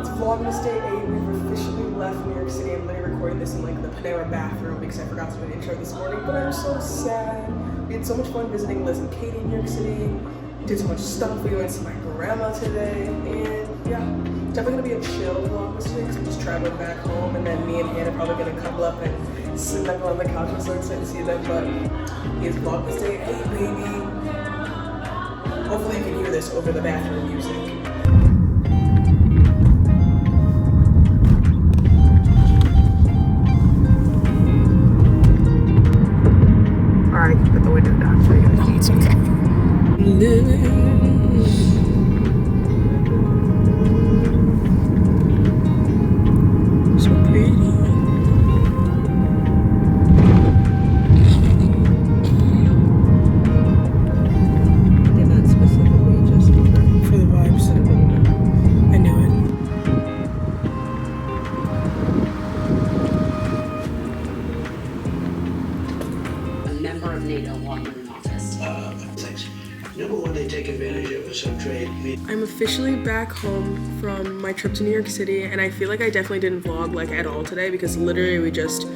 It's Vlogmas Day 8. We've officially left New York City. I'm literally recording this in like the Panera bathroom because I forgot to do an intro this morning, but I'm so sad. We had so much fun visiting Liz and Katie in New York City. We did so much stuff. We went to my grandma today, and yeah, definitely gonna be a chill Vlogmas today because we're just traveling back home, and then me and Hannah are probably gonna cuddle up and snuggle on the couch. I'm so excited to see them, but it's Vlogmas Day 8, baby. Hopefully you can hear this over the bathroom music. Alright, I can put the window down for you. No, it's okay. So pretty. Did that specifically just for the vibes. I knew it. Member of NATO walking in office. Thanks. Number one, they take advantage of us on trade. I'm officially back home from my trip to New York City, and I feel like I definitely didn't vlog like at all today because literally we just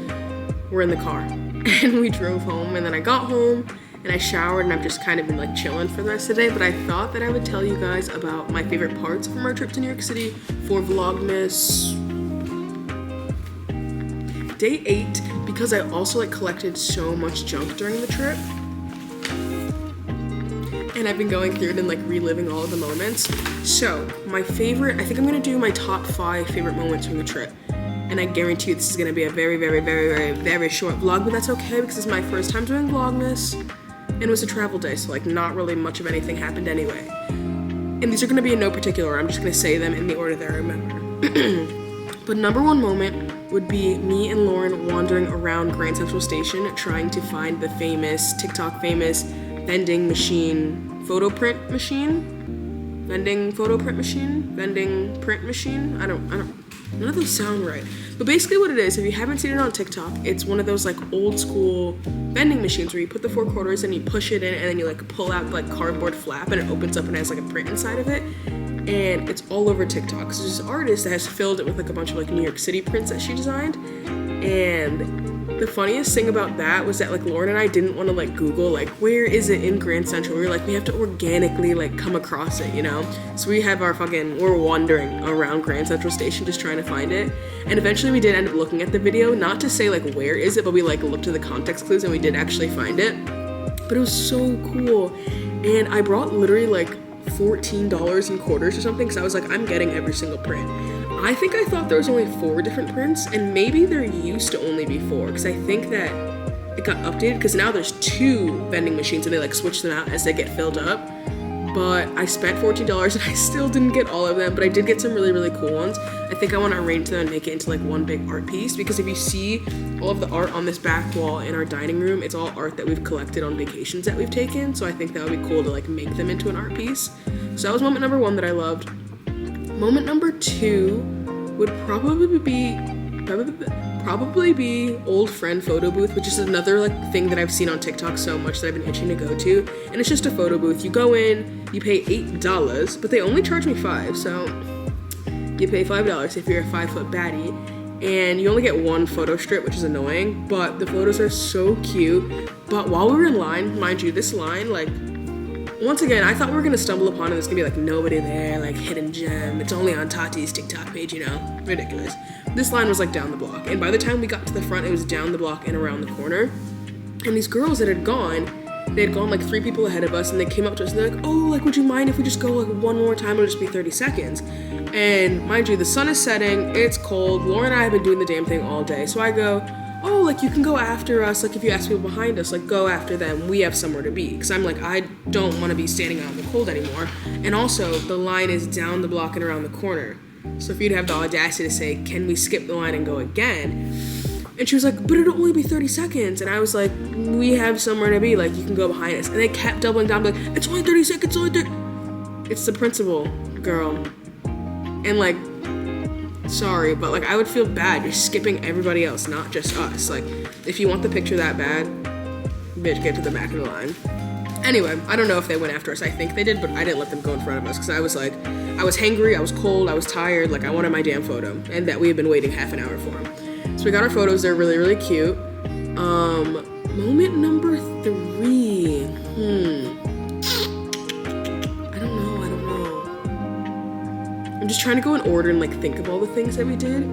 were in the car and we drove home, and then I got home and I showered and I've just kind of been like chilling for the rest of the day. But I thought that I would tell you guys about my favorite parts from our trip to New York City for Vlogmas Day 8 because I also like collected so much junk during the trip. And I've been going through it and like reliving all of the moments. So my favorite, I think I'm gonna do my top 5 favorite moments from the trip. And I guarantee you this is gonna be a very, very, very, very, very short vlog, but that's okay because it's my first time doing Vlogmas. And it was a travel day, so like not really much of anything happened anyway. And these are gonna be in no particular order. I'm just gonna say them in the order that I remember. But number 1 moment would be me and Lauren wandering around Grand Central Station trying to find the famous, TikTok famous vending machine, vending print machine. I don't, none of those sound right. But basically what it is, if you haven't seen it on TikTok, it's one of those like old school vending machines where you put the 4 quarters and you push it in and then you like pull out like cardboard flap and it opens up and has like a print inside of it. And it's all over TikTok. So there's this artist that has filled it with like a bunch of like New York City prints that she designed. And the funniest thing about that was that like Lauren and I didn't want to like Google like where is it in Grand Central. We were like, we have to organically like come across it, you know? So we're wandering around Grand Central Station just trying to find it. And eventually we did end up looking at the video, not to say like where is it, but we like looked at the context clues and we did actually find it. But it was so cool. And I brought literally like $14 in quarters or something because I was like, I'm getting every single print. I think I thought there was only 4 different prints, and maybe there used to only be 4 because I think that it got updated because now there's 2 vending machines and they like switch them out as they get filled up. But I spent $14 and I still didn't get all of them, but I did get some really, really cool ones. I think I want to arrange them and make it into like one big art piece because if you see all of the art on this back wall in our dining room, it's all art that we've collected on vacations that we've taken. So I think that would be cool to like make them into an art piece. So that was moment number 1 that I loved. Moment number 2 would probably be old friend photo booth, which is another like thing that I've seen on TikTok so much that I've been itching to go to. And it's just a photo booth. You go in, you pay $8, but they only charge me $5. So you pay $5 if you're a 5-foot baddie. And you only get 1 photo strip, which is annoying, but the photos are so cute. But while we were in line, mind you, this line, like, once again, I thought we were gonna stumble upon it. There's gonna be like nobody there, like hidden gem. It's only on Tati's TikTok page, you know, ridiculous. This line was like down the block, and by the time we got to the front, it was down the block and around the corner. And these girls that had gone, they had gone like 3 people ahead of us, and they came up to us and they're like, oh, like, would you mind if we just go like one more time? It'll just be 30 seconds. And mind you, the sun is setting, it's cold. Lauren and I have been doing the damn thing all day. So I go, oh, like, you can go after us. Like, if you ask people behind us, like, go after them. We have somewhere to be. Because I'm like, I don't want to be standing out in the cold anymore. And also, the line is down the block and around the corner. So if you'd have the audacity to say, can we skip the line and go again? And she was like, but it'll only be 30 seconds. And I was like, we have somewhere to be. Like, you can go behind us. And they kept doubling down, like, it's only 30 seconds, it's only 30. It's the principal, girl. And, like, sorry, but like I would feel bad. You're skipping everybody else, not just us. Like, if you want the picture that bad, bitch, get to the back of the line. Anyway, I don't know if they went after us. I think they did, but I didn't let them go in front of us because I was like, I was hangry, I was cold, I was tired, like I wanted my damn photo, and that we had been waiting half an hour for. So we got our photos. They're really, really cute. Moment number 3. I don't know. I'm just trying to go in order and like think of all the things that we did.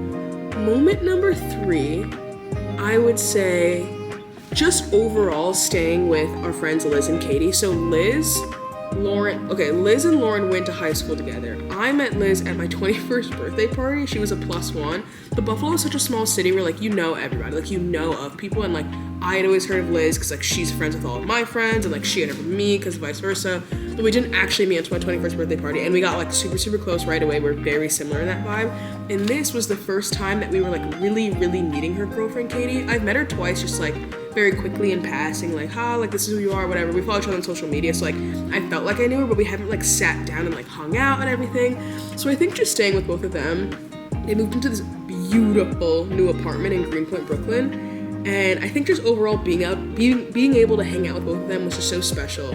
Moment number 3, I would say just overall staying with our friends Liz and Katie. So Liz and Lauren went to high school together. I met Liz at my 21st birthday party. She was a +1. But Buffalo is such a small city where like you know everybody, like you know of people, and like I had always heard of Liz because like she's friends with all of my friends, and like she had heard of me because vice versa. But we didn't actually meet until my 21st birthday party, and we got like super, super close right away. We're very similar in that vibe. And this was the first time that we were like really, really meeting her girlfriend Katie. I've met her twice, just like very quickly in passing, like, like this is who you are, whatever. We follow each other on social media, so like I felt like I knew her, but we haven't like sat down and like hung out and everything. So I think just staying with both of them, they moved into this beautiful new apartment in Greenpoint, Brooklyn, and I think just overall being able to hang out with both of them was just so special.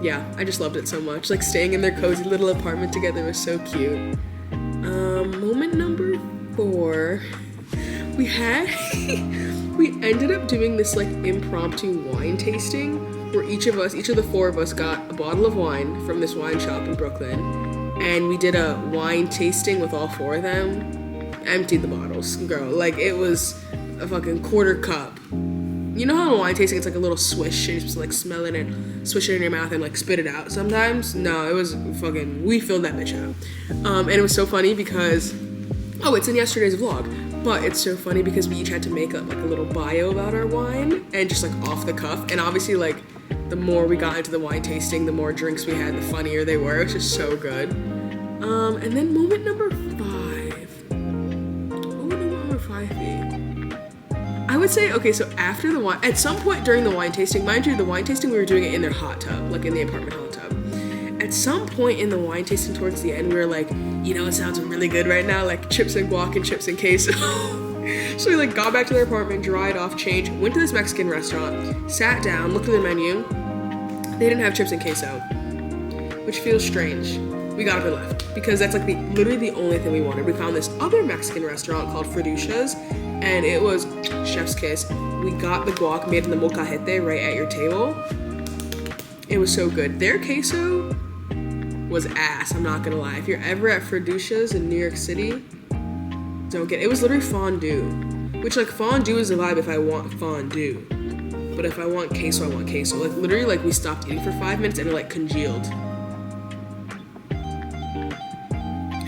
Yeah, I just loved it so much. Like staying in their cozy little apartment together was so cute. Moment number 4, we ended up doing this like impromptu wine tasting where each of the 4 of us got a bottle of wine from this wine shop in Brooklyn, and we did a wine tasting with all 4 of them. Emptied the bottles, girl. Like it was a fucking quarter cup. You know how in wine tasting it's like a little swish, and you're supposed to like smell it and swish it in your mouth and like spit it out sometimes? No, it was fucking, we filled that bitch out. And it was so funny because, it's in yesterday's vlog, but it's so funny because we each had to make up like a little bio about our wine and just like off the cuff. And obviously like the more we got into the wine tasting, the more drinks we had, the funnier they were. It was just so good. And then moment number 5. What would number 5 be? I would say, okay, so after the wine, at some point during the wine tasting, mind you, the wine tasting, we were doing it in their hot tub, like in the apartment hot tub. At some point in the wine tasting towards the end, we were like, you know, it sounds really good right now, like chips and guac and chips and queso. So we like got back to their apartment, dried off, changed, went to this Mexican restaurant, sat down, looked at their menu. They didn't have chips and queso, which feels strange. We got up and left because that's like literally the only thing we wanted. We found this other Mexican restaurant called Freducia's, and it was chef's kiss. We got the guac made in the molcajete right at your table. It was so good. Their queso was ass, I'm not gonna lie. If you're ever at Freducia's in New York City, don't get it. It was literally fondue, which like fondue is the vibe if I want fondue. But if I want queso, I want queso. Like literally like we stopped eating for 5 minutes and it like congealed.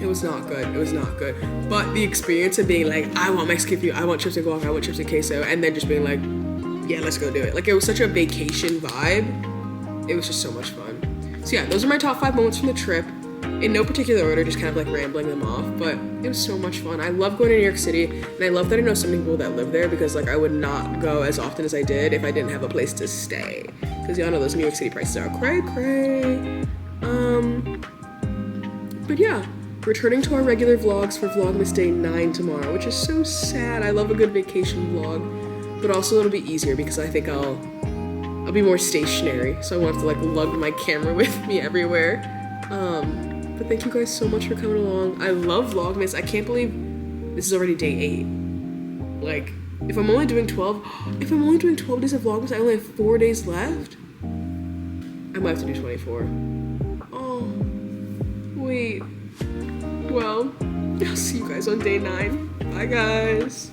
It was not good. It was not good. But the experience of being like, I want Mexican food, I want chips and guac, I want chips and queso, and then just being like, yeah, let's go do it. Like it was such a vacation vibe. It was just so much fun. So yeah, those are my top 5 moments from the trip. In no particular order, just kind of like rambling them off, but it was so much fun. I love going to New York City, and I love that I know some people that live there because like I would not go as often as I did if I didn't have a place to stay. Because y'all know those New York City prices are cray cray. But yeah. Returning to our regular vlogs for Vlogmas Day 9 tomorrow, which is so sad. I love a good vacation vlog, but also it'll be easier because I think I'll be more stationary, so I won't have to like lug my camera with me everywhere. But thank you guys so much for coming along. I love Vlogmas. I can't believe this is already day 8. Like, if I'm only doing 12 days of Vlogmas, I only have 4 days left. I might have to do 24. Oh, wait. Well, I'll see you guys on day 9. Bye, guys.